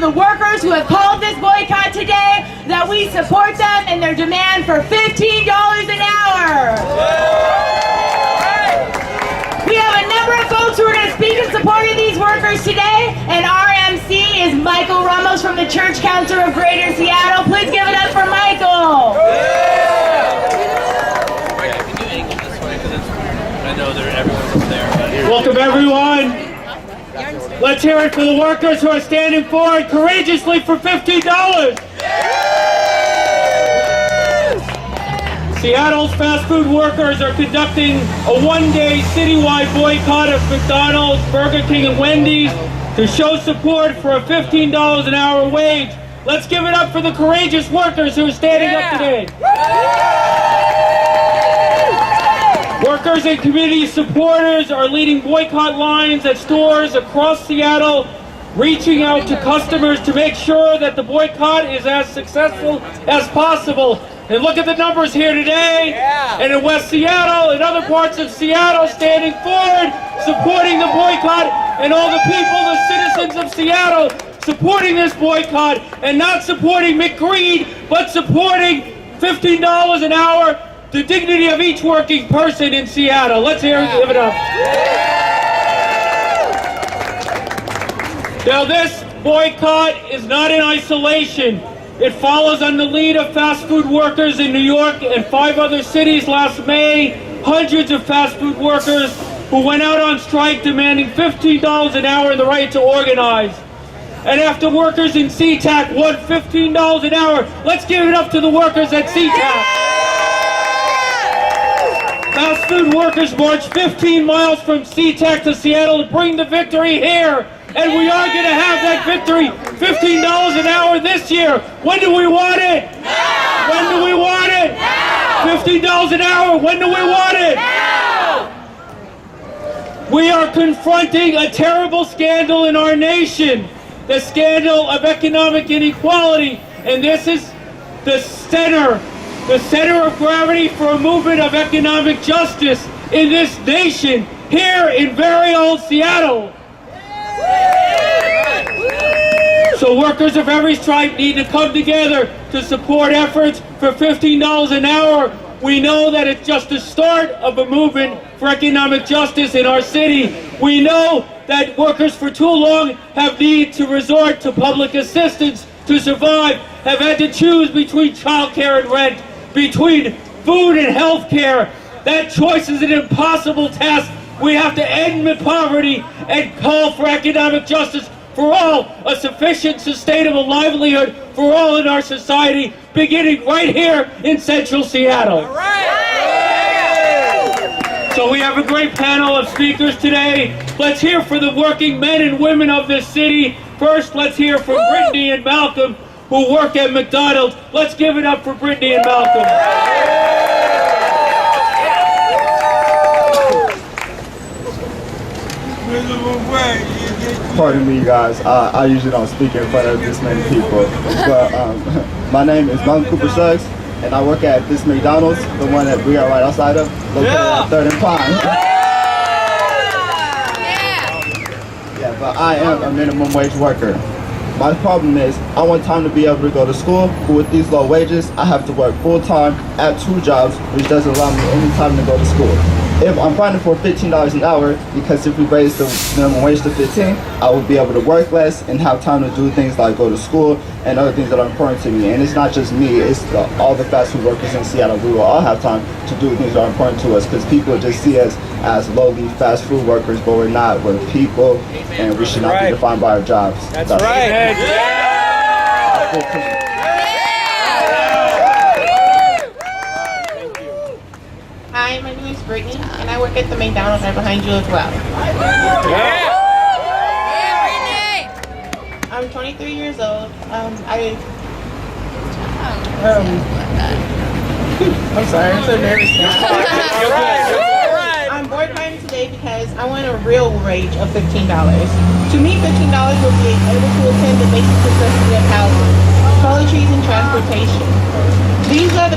the workers who have called this boycott today that we support them in their demand for $15 an hour. We have a number of folks who are going to speak in support of these workers today, and our MC is Michael Ramos from the Church Council of Greater Seattle. Please give it up for Michael. I know everyone's up there. Welcome everyone. Let's hear it for the workers who are standing forward courageously for $15. Seattle's fast food workers are conducting a one-day citywide boycott of McDonald's, Burger King, and Wendy's to show support for a $15 an hour wage. Let's give it up for the courageous workers who are standing up today. Workers and community supporters are leading boycott lines at stores across Seattle, reaching out to customers to make sure that the boycott is as successful as possible. And look at the numbers here today, and in West Seattle and other parts of Seattle standing forward, supporting the boycott, and all the people, the citizens of Seattle, supporting this boycott, and not supporting McGreed, but supporting $15 an hour, the dignity of each working person in Seattle. Let's hear it, give it up. Now this boycott is not in isolation. It follows on the lead of fast food workers in New York and 5 other cities last May. Hundreds of fast food workers who went out on strike demanding $15 an hour and the right to organize. And after workers in SeaTac won $15 an hour, let's give it up to the workers at SeaTac. Fast food workers marched 15 miles from SeaTac to Seattle to bring the victory here. And we are going to have that victory, $15 an hour this year. When do we want it? Now! When do we want it? Now! $15 an hour, when do we want it? Now! We are confronting a terrible scandal in our nation, the scandal of economic inequality. And this is the center of gravity for a movement of economic justice in this nation, here in very old Seattle. So workers of every stripe need to come together to support efforts for $15 an hour. We know that it's just the start of a movement for economic justice in our city. We know that workers for too long have needed to resort to public assistance to survive, have had to choose between childcare and rent, between food and health care. That choice is an impossible task. We have to end poverty and call for economic justice for all, a sufficient, sustainable livelihood for all in our society, beginning right here in Central Seattle. All right. So we have a great panel of speakers today. Let's hear for the working men and women of this city. First, let's hear from Brittany and Malcolm, who work at McDonald. Let's give it up for Brittany and Malcolm. Pardon me, guys. I usually don't speak in front of this many people, but my name is Malcolm Cooper Suggs, and I work at this McDonald's, the one that we are right outside of, located on 3rd and Pine. Yeah, but I am a minimum wage worker. My problem is, I want time to be able to go to school, but with these low wages, I have to work full-time at 2 jobs, which doesn't allow me any time to go to school. If I'm fighting for $15 an hour, because if we raise the minimum wage to $15, I will be able to work less and have time to do things like go to school and other things that are important to me. And it's not just me, it's all the fast food workers in Seattle. We will all have time to do things that are important to us, because people just see us as lowly fast food workers, but we're not. We're people, and we should not be defined by our jobs. That's right. Hi, my name is Brittany, and I work at the McDonald's right behind you as well. I'm 23 years old. I'm sorry, I'm so nervous now. I'm boycotting today because I want a real wage of $15. To me, $15 will be able to attend the basic necessity of housing, toiletries, and transportation. These are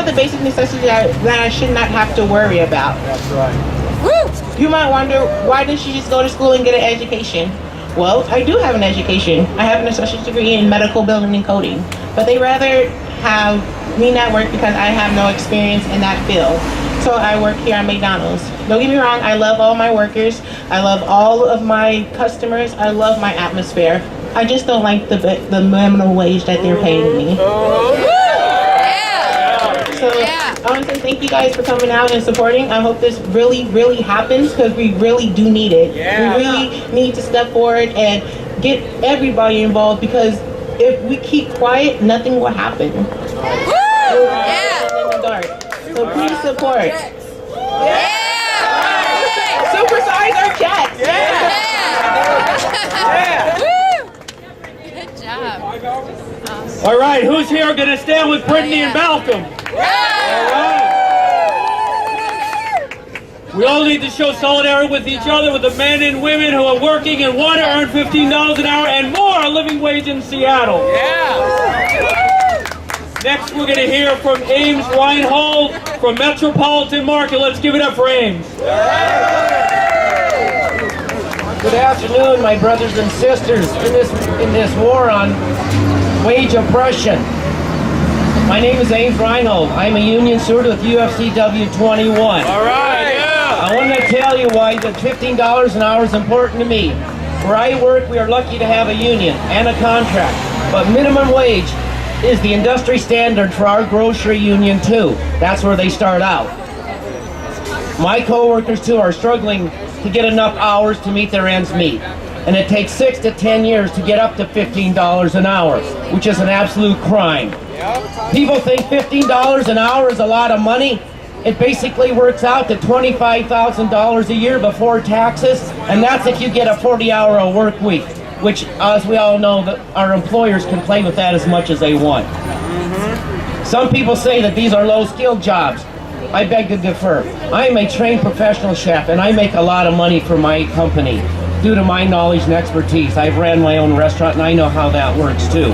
the basic necessities that I should not have to worry about. That's right. You might wonder, why didn't she just go to school and get an education? Well, I do have an education. I have an associate's degree in medical building and coding, but they rather have me not work because I have no experience in that field. So I work here at McDonald's. Don't get me wrong, I love all my workers. I love all of my customers. I love my atmosphere. I just don't like the minimum wage that they're paying me. So I want to say thank you guys for coming out and supporting. I hope this really, really happens because we really do need it. We really need to step forward and get everybody involved because if we keep quiet, nothing will happen. In the dark. So please support. Supersize our checks. Good job. All right, who's here going to stand with Brittany and Malcolm? All right. We all need to show solidarity with each other, with the men and women who are working and want to earn $15 an hour and more a living wage in Seattle. Next, we're going to hear from Ames Reinhold from Metropolitan Market. Let's give it up for Ames. Good afternoon, my brothers and sisters, in this war on wage oppression. My name is Ames Reinhold. I'm a union steward with UFCW 21. All right, I want to tell you why the $15 an hour is important to me. Where I work, we are lucky to have a union and a contract, but minimum wage is the industry standard for our grocery union too. That's where they start out. My co-workers too are struggling to get enough hours to meet their ends meet. And it takes 6 to 10 years to get up to $15 an hour, which is an absolute crime. People think $15 an hour is a lot of money. It basically works out to $25,000 a year before taxes, and that's if you get a 40-hour work week, which, as we all know, that our employers can play with that as much as they want. Some people say that these are low-skilled jobs. I beg to differ. I am a trained professional chef, and I make a lot of money for my company due to my knowledge and expertise. I've ran my own restaurant, and I know how that works too.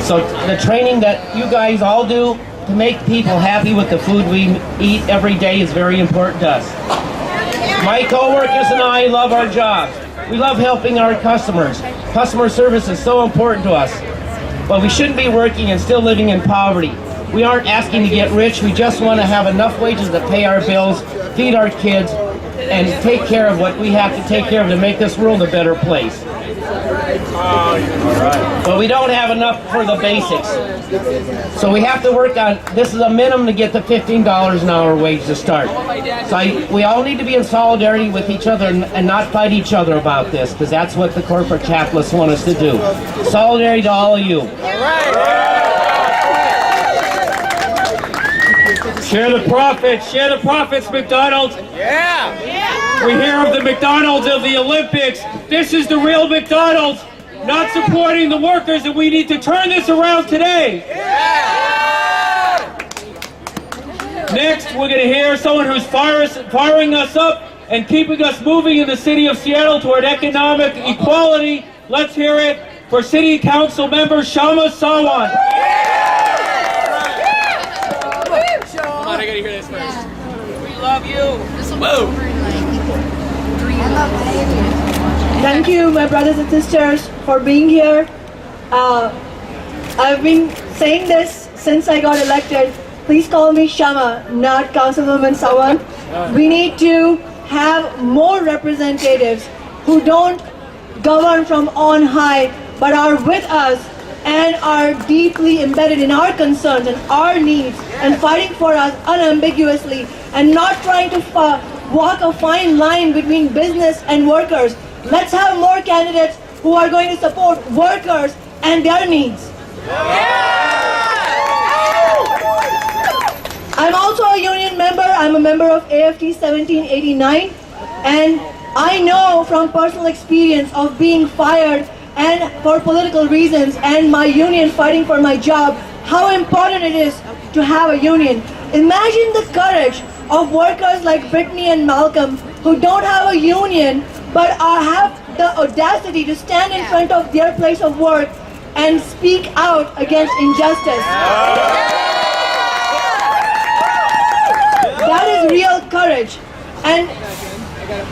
So the training that you guys all do to make people happy with the food we eat every day is very important to us. My co-workers and I love our jobs. We love helping our customers. Customer service is so important to us. But we shouldn't be working and still living in poverty. We aren't asking to get rich. We just want to have enough wages to pay our bills, feed our kids, and take care of what we have to take care of to make this world a better place. But we don't have enough for the basics. So we have to work on, this is a minimum to get the $15 an hour wage to start. So we all need to be in solidarity with each other and not fight each other about this, because that's what the corporate capitalists want us to do. Solidarity to all of you. Share the profits, McDonald's. We hear of the McDonald's of the Olympics. This is the real McDonald's, not supporting the workers, and we need to turn this around today. Next, we're going to hear someone who's firing us up and keeping us moving in the city of Seattle toward economic equality. Let's hear it for City Council member Shama Sawan. I gotta hear this first. We love you. Whoa. Thank you, my brothers and sisters, for being here. I've been saying this since I got elected. Please call me Shama, not Councilwoman Sawan. We need to have more representatives who don't govern from on high, but are with us and are deeply embedded in our concerns and our needs and fighting for us unambiguously and not trying to walk a fine line between business and workers. Let's have more candidates who are going to support workers and their needs. I'm also a union member. I'm a member of AFT 1789, and I know from personal experience of being fired and for political reasons and my union fighting for my job, how important it is to have a union. Imagine the courage of workers like Brittany and Malcolm who don't have a union but have the audacity to stand in front of their place of work and speak out against injustice. That is real courage. And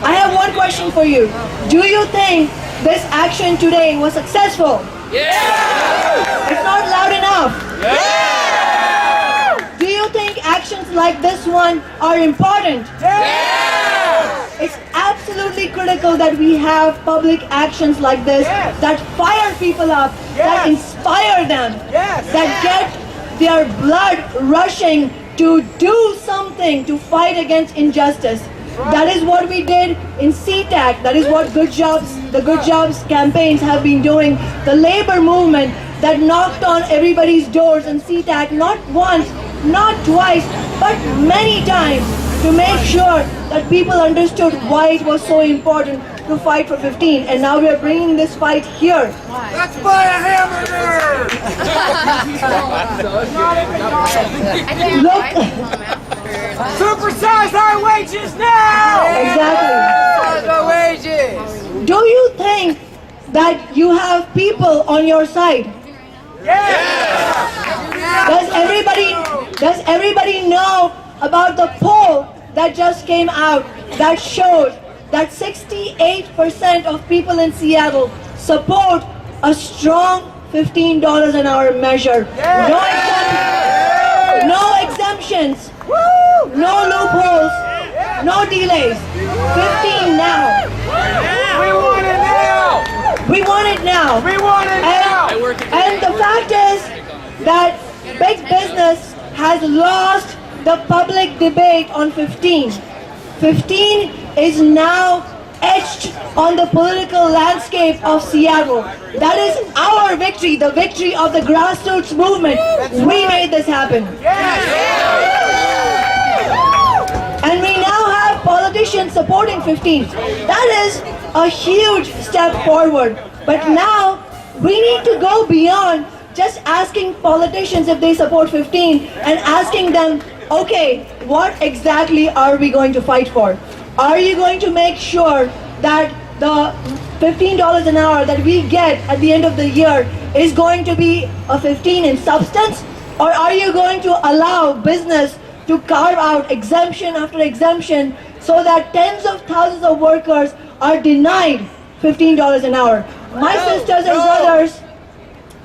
I have one question question for you. Do you think this action today was successful? Yeah! It's not loud enough. Yeah! Do you think actions like this one are important? Yeah! It's absolutely critical that we have public actions like this that fire people up, that inspire them, that get their blood rushing to do something to fight against injustice. That is what we did in CTAC. That is what the Good Jobs campaigns have been doing. The labor movement that knocked on everybody's doors in CTAC, not once, not twice, but many times, to make sure that people understood why it was so important to fight for 15. And now we are bringing this fight here. Let's buy a hamburger! Look, Supersize our wages now! exactly. Supersize our wages! Do you think that you have people on your side? Does everybody know about the poll that just came out that showed that 68% of people in Seattle support a strong $15 an hour measure? No exemptions, no loopholes, no delays. 15 now. We want it now! We want it now. We want it now! And the fact is that big business has lost the public debate on 15. 15 is now etched on the political landscape of Seattle. That is our victory, the victory of the grassroots movement. We made this happen. And we now have politicians supporting 15. That is a huge step forward. But now we need to go beyond just asking politicians if they support 15 and asking them, okay, what exactly are we going to fight for? Are you going to make sure that the $15 an hour that we get at the end of the year is going to be a 15 in substance? Or are you going to allow business to carve out exemption after exemption so that tens of thousands of workers are denied $15 an hour? My sisters and brothers,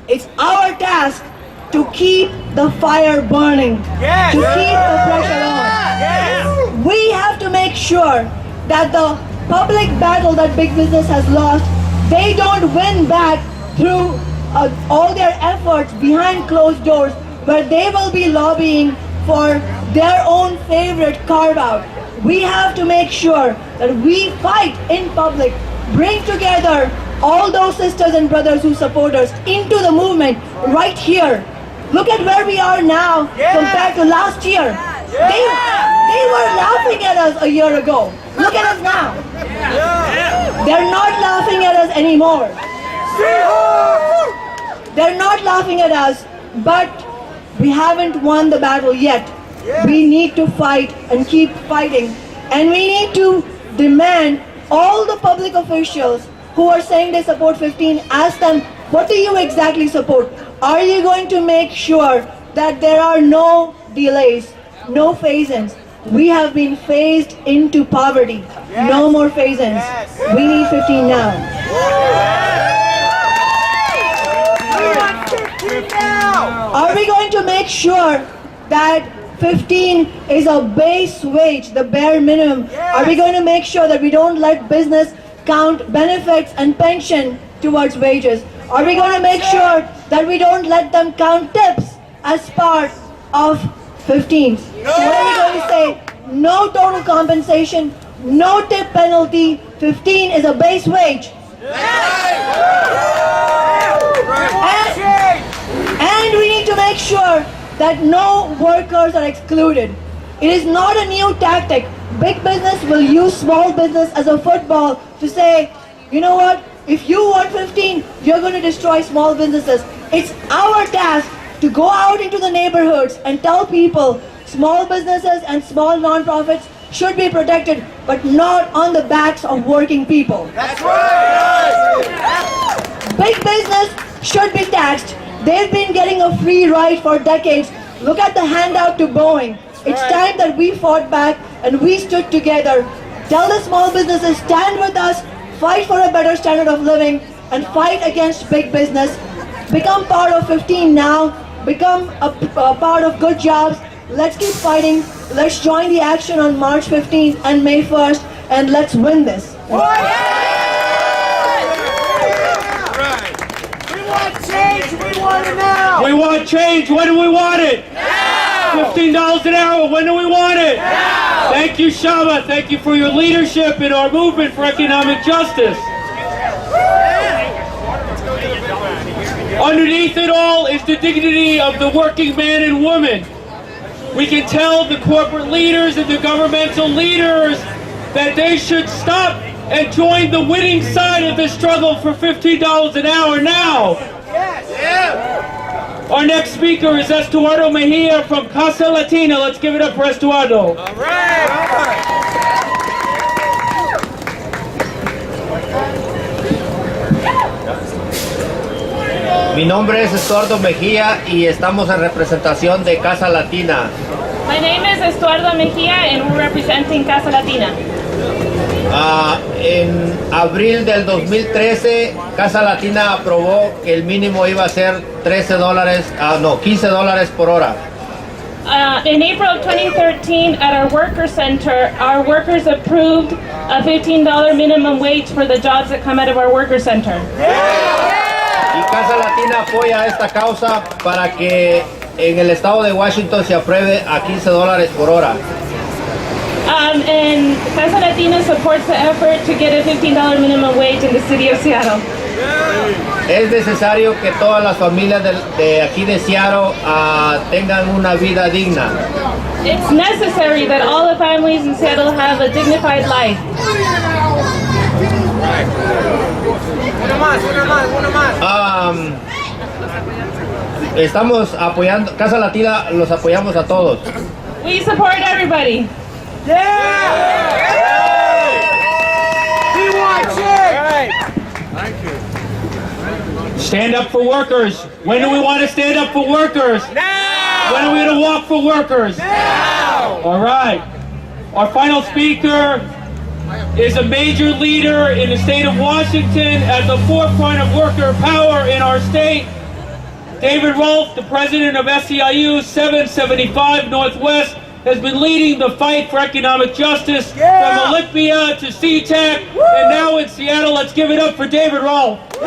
it's our task to keep the fire burning, to keep the pressure on. We have to make sure that the public battle that big business has lost, they don't win back through all their efforts behind closed doors, where they will be lobbying for their own favorite carve-out. We have to make sure that we fight in public, bring together all those sisters and brothers who support us into the movement right here. Look at where we are now compared to last year. They were laughing at us a year ago. Look at us now. They're not laughing at us anymore. They're not laughing at us, but we haven't won the battle yet. We need to fight and keep fighting. And we need to demand all the public officials who are saying they support 15, ask them, what do you exactly support? Are you going to make sure that there are no delays, no phase-ins? We have been phased into poverty. No more phase-ins. We need 15 now. Are we going to make sure that 15 is a base wage, the bare minimum? Are we going to make sure that we don't let business count benefits and pension towards wages? Are we going to make sure that we don't let them count tips as part of 15? So what are we going to say? No total compensation, no tip penalty, 15 is a base wage. And we need to make sure that no workers are excluded. It is not a new tactic. Big business will use small business as a football to say, you know what, if you want 15, you're going to destroy small businesses. It's our task to go out into the neighborhoods and tell people small businesses and small non-profits should be protected, but not on the backs of working people. That's right! Big business should be taxed. They've been getting a free ride for decades. Look at the handout to Boeing. It's time that we fought back and we stood together. Tell the small businesses, stand with us, fight for a better standard of living, and fight against big business. Become part of 15 now. Become a part of good jobs. Let's keep fighting. Let's join the action on March 15th and May 1st, and let's win this. We want change. We want it now. We want change. When do we want it? Now. $15 an hour. When do we want it? Now. Thank you, Shama. Thank you for your leadership in our movement for economic justice. Underneath it all is the dignity of the working man and woman. We can tell the corporate leaders and the governmental leaders that they should stop and join the winning side of the struggle for $15 an hour now. Yes. Yeah. Our next speaker is Estuardo Mejia from Casa Latina. Let's give it up for Estuardo. All right. Mi nombre es Estuardo Mejía y estamos en representación de Casa Latina. My name is Estuardo Mejia and we're representing Casa Latina. En abril del 2013, Casa Latina aprobó que el mínimo iba a ser $15 por hora. In April of 2013, at our worker center, our workers approved a $15 minimum wage for the jobs that come out of our worker center. Y Casa Latina apoya esta causa para que en el estado de Washington se apruebe a $15 por hora. And Casa Latina supports the effort to get a $15 minimum wage in the city of Seattle. Es necesario que todas las familias de aquí de Seattle tengan una vida digna. It's necessary that all the families in Seattle have a dignified life. Estamos apoyando, Casa Latina los apoyamos a todos. We support everybody. Yeah. We want change. Thank you. Stand up for workers. When do we want to stand up for workers? Now. When are we going to walk for workers? Now. All right. Our final speaker is a major leader in the state of Washington at the forefront of worker power in our state. David Rolfe, the president of SEIU 775 Northwest, has been leading the fight for economic justice from Olympia to SeaTac, and now in Seattle. Let's give it up for David Rolfe. Go,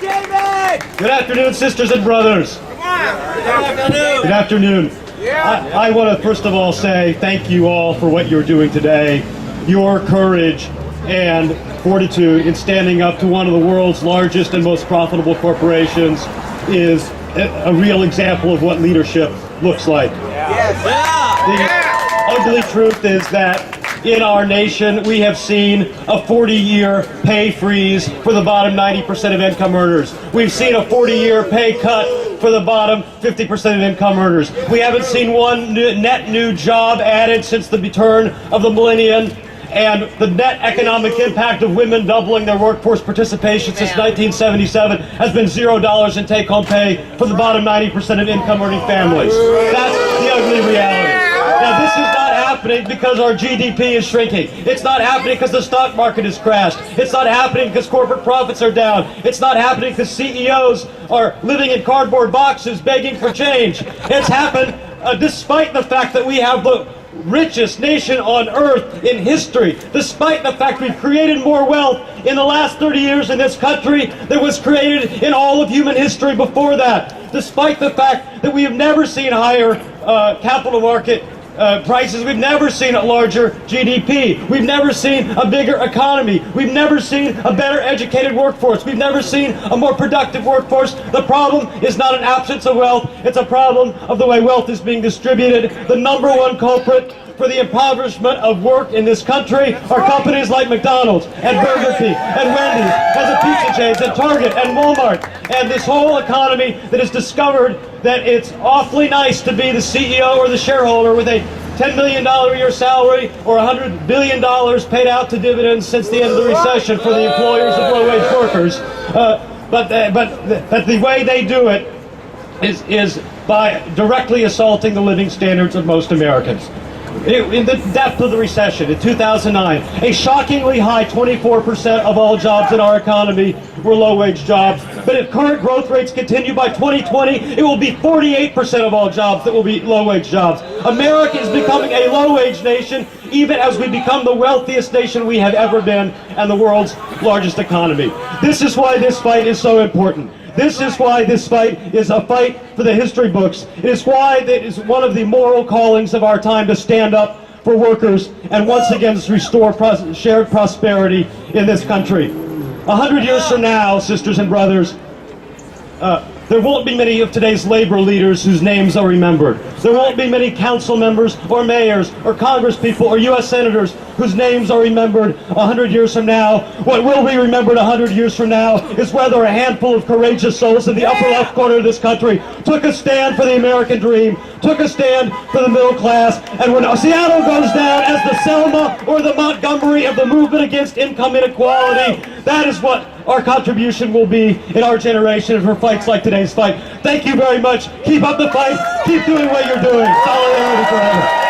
David. Good afternoon, sisters and brothers. Good afternoon. Good afternoon. I want to first of all say thank you all for what you're doing today. Your courage and fortitude in standing up to one of the world's largest and most profitable corporations is a real example of what leadership looks like. The ugly truth is that in our nation, we have seen a 40-year pay freeze for the bottom 90% of income earners. We've seen a 40-year pay cut for the bottom 50% of income earners. We haven't seen one net new job added since the return of the millennium. And the net economic impact of women doubling their workforce participation since 1977 has been $0 in take-home pay for the bottom 90% of income-earning families. That's the ugly reality. Now, this is not happening because our GDP is shrinking. It's not happening because the stock market has crashed. It's not happening because corporate profits are down. It's not happening because CEOs are living in cardboard boxes begging for change. It's happened despite the fact that we have the richest nation on earth in history, despite the fact we've created more wealth in the last 30 years in this country than was created in all of human history before that, despite the fact that we have never seen higher capital market prices, we've never seen a larger GDP, we've never seen a bigger economy, we've never seen a better educated workforce, we've never seen a more productive workforce. The problem is not an absence of wealth, it's a problem of the way wealth is being distributed. The number one culprit for the impoverishment of work in this country are companies like McDonald's and Burger King and Wendy's and the pizza chains and Target and Walmart and this whole economy that has discovered that it's awfully nice to be the CEO or the shareholder with a $10 million a year salary or $100 billion paid out to dividends since the end of the recession for the employers of low-wage workers. But the way they do it is by directly assaulting the living standards of most Americans. In the depth of the recession in 2009, a shockingly high 24% of all jobs in our economy were low-wage jobs. But if current growth rates continue by 2020, it will be 48% of all jobs that will be low-wage jobs. America is becoming a low-wage nation, even as we become the wealthiest nation we have ever been and the world's largest economy. This is why this fight is so important. This is why this fight is a fight for the history books. It is why it is one of the moral callings of our time to stand up for workers and once again restore shared prosperity in this country. 100 years from now, sisters and brothers, there won't be many of today's labor leaders whose names are remembered. There won't be many council members or mayors or congresspeople or U.S. senators whose names are remembered 100 years from now. What will be remembered 100 years from now is whether a handful of courageous souls in the upper left corner of this country took a stand for the American dream, took a stand for the middle class, and when Seattle goes down as the Selma or the Montgomery of the movement against income inequality, that is what our contribution will be in our generation for fights like today's fight. Thank you very much. Keep up the fight. Keep doing what you're doing. Solidarity forever.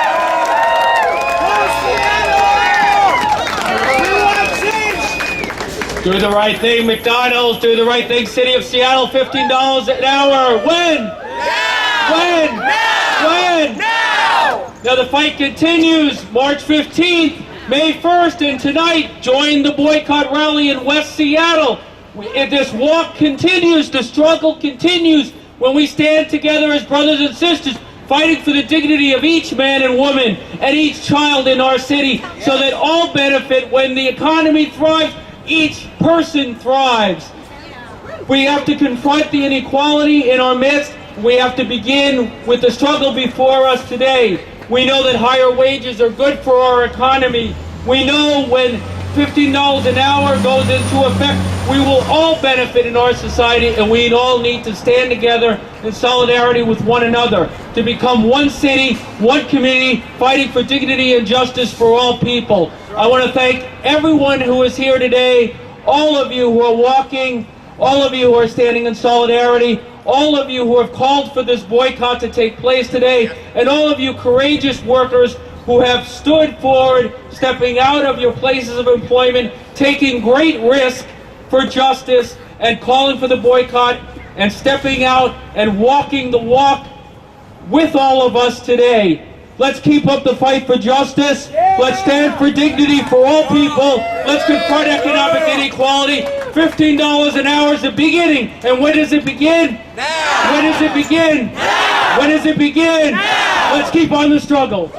Do the right thing, McDonald's. Do the right thing, City of Seattle. $15 an hour. When? Now! When? Now! When? Now! Now the fight continues. March 15th, May 1st, and tonight, join the boycott rally in West Seattle. This walk continues. The struggle continues when we stand together as brothers and sisters, fighting for the dignity of each man and woman and each child in our city, so that all benefit. When the economy thrives, each person thrives. We have to confront the inequality in our midst. We have to begin with the struggle before us today. We know that higher wages are good for our economy. We know when $15 an hour goes into effect, we will all benefit in our society, and we all need to stand together in solidarity with one another to become one city, one community, fighting for dignity and justice for all people. I want to thank everyone who is here today, all of you who are walking, all of you who are standing in solidarity, all of you who have called for this boycott to take place today, and all of you courageous workers who have stood forward, stepping out of your places of employment, taking great risk for justice, and calling for the boycott, and stepping out and walking the walk with all of us today. Let's keep up the fight for justice. Let's stand for dignity for all people. Let's confront economic inequality. $15 an hour is the beginning. And when does it begin? Now! When does it begin? Now! When does it begin? Now! Let's keep on the struggle.